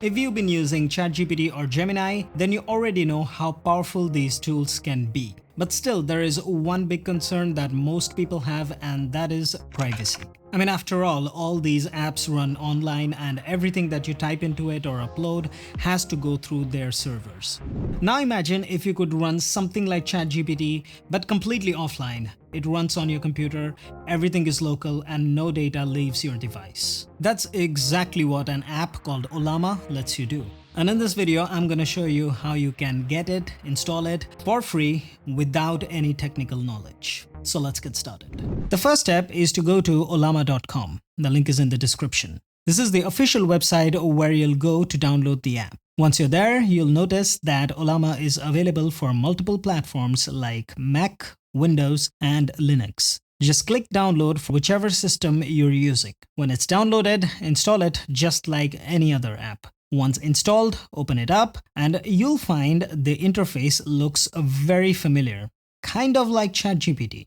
If you've been using ChatGPT or Gemini, then you already know how powerful these tools can be. But still, there is one big concern that most people have, and that is privacy. I mean, after all these apps run online and everything that you type into it or upload has to go through their servers. Now imagine if you could run something like ChatGPT, but completely offline. It runs on your computer, everything is local, and no data leaves your device. That's exactly what an app called Ollama lets you do. And in this video, I'm gonna show you how you can get it, install it for free without any technical knowledge. So let's get started. The first step is to go to ollama.com. The link is in the description. This is the official website where you'll go to download the app. Once you're there, you'll notice that Ollama is available for multiple platforms like Mac, Windows, and Linux. Just click download for whichever system you're using. When it's downloaded, install it just like any other app. Once installed, open it up, and you'll find the interface looks very familiar, kind of like ChatGPT.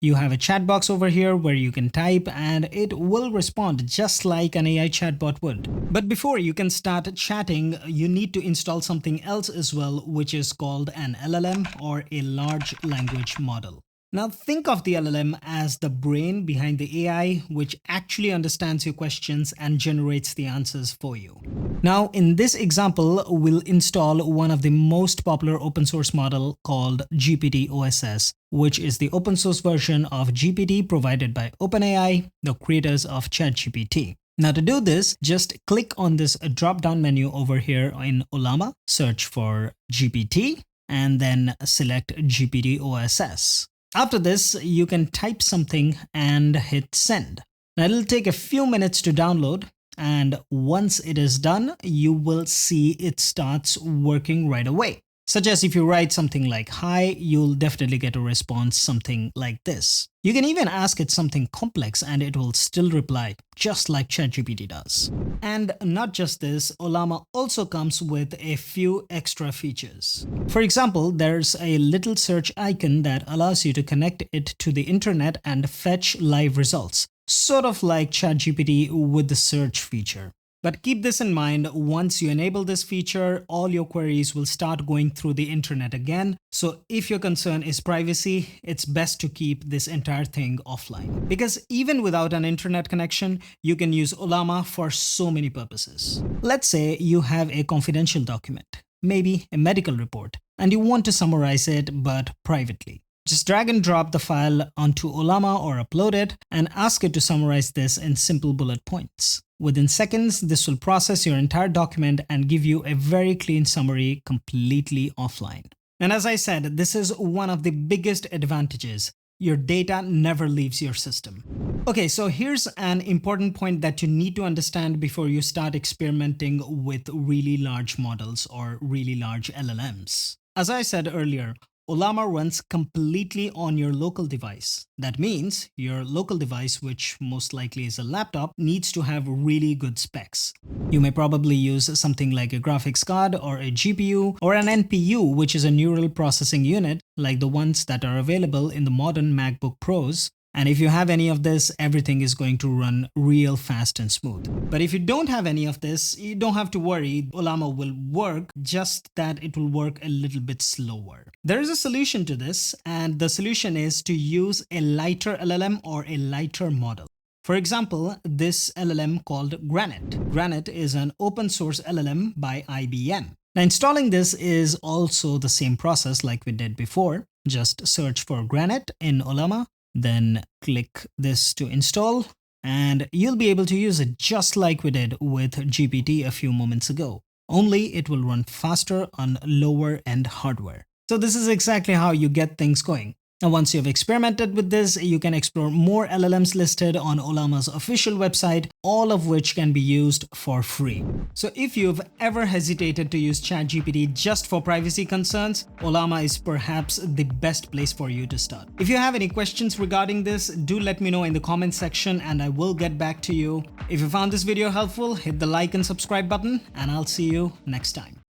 You have a chat box over here where you can type and it will respond just like an AI chatbot would. But before you can start chatting, you need to install something else as well, which is called an LLM or a large language model. Now think of the LLM as the brain behind the AI, which actually understands your questions and generates the answers for you. Now in this example, we'll install one of the most popular open source model called GPT-OSS, which is the open source version of GPT provided by OpenAI, the creators of ChatGPT. Now to do this, just click on this drop-down menu over here in Ollama, search for GPT, and then select GPT-OSS. After this, you can type something and hit send. Now it'll take a few minutes to download, and once it is done, you will see it starts working right away. Such as if you write something like hi, you'll definitely get a response something like this. You can even ask it something complex and it will still reply, just like ChatGPT does. And not just this, Ollama also comes with a few extra features. For example, there's a little search icon that allows you to connect it to the internet and fetch live results, sort of like ChatGPT with the search feature. But keep this in mind, once you enable this feature, all your queries will start going through the internet again. So if your concern is privacy, it's best to keep this entire thing offline. Because even without an internet connection, you can use Ollama for so many purposes. Let's say you have a confidential document, maybe a medical report, and you want to summarize it, but privately. Just drag and drop the file onto Ollama or upload it and ask it to summarize this in simple bullet points. Within seconds, this will process your entire document and give you a very clean summary completely offline. And as I said, this is one of the biggest advantages. Your data never leaves your system. Okay, so here's an important point that you need to understand before you start experimenting with really large models or really large LLMs. As I said earlier, Ollama runs completely on your local device. That means your local device, which most likely is a laptop, needs to have really good specs. You may probably use something like a graphics card or a GPU or an NPU, which is a neural processing unit, like the ones that are available in the modern MacBook Pros. And if you have any of this, everything is going to run real fast and smooth. But if you don't have any of this, you don't have to worry. Ollama will work, just that it will work a little bit slower. There is a solution to this, and the solution is to use a lighter LLM or a lighter model. For example, this LLM called Granite. Granite is an open source LLM by IBM. Now installing this is also the same process like we did before. Just search for Granite in Ollama. Then click this to install, and you'll be able to use it just like we did with GPT a few moments ago. Only it will run faster on lower end hardware. So this is exactly how you get things going. Now, once you've experimented with this, you can explore more LLMs listed on Ollama's official website, all of which can be used for free. So if you've ever hesitated to use ChatGPT just for privacy concerns, Ollama is perhaps the best place for you to start. If you have any questions regarding this, do let me know in the comment section and I will get back to you. If you found this video helpful, hit the like and subscribe button, and I'll see you next time.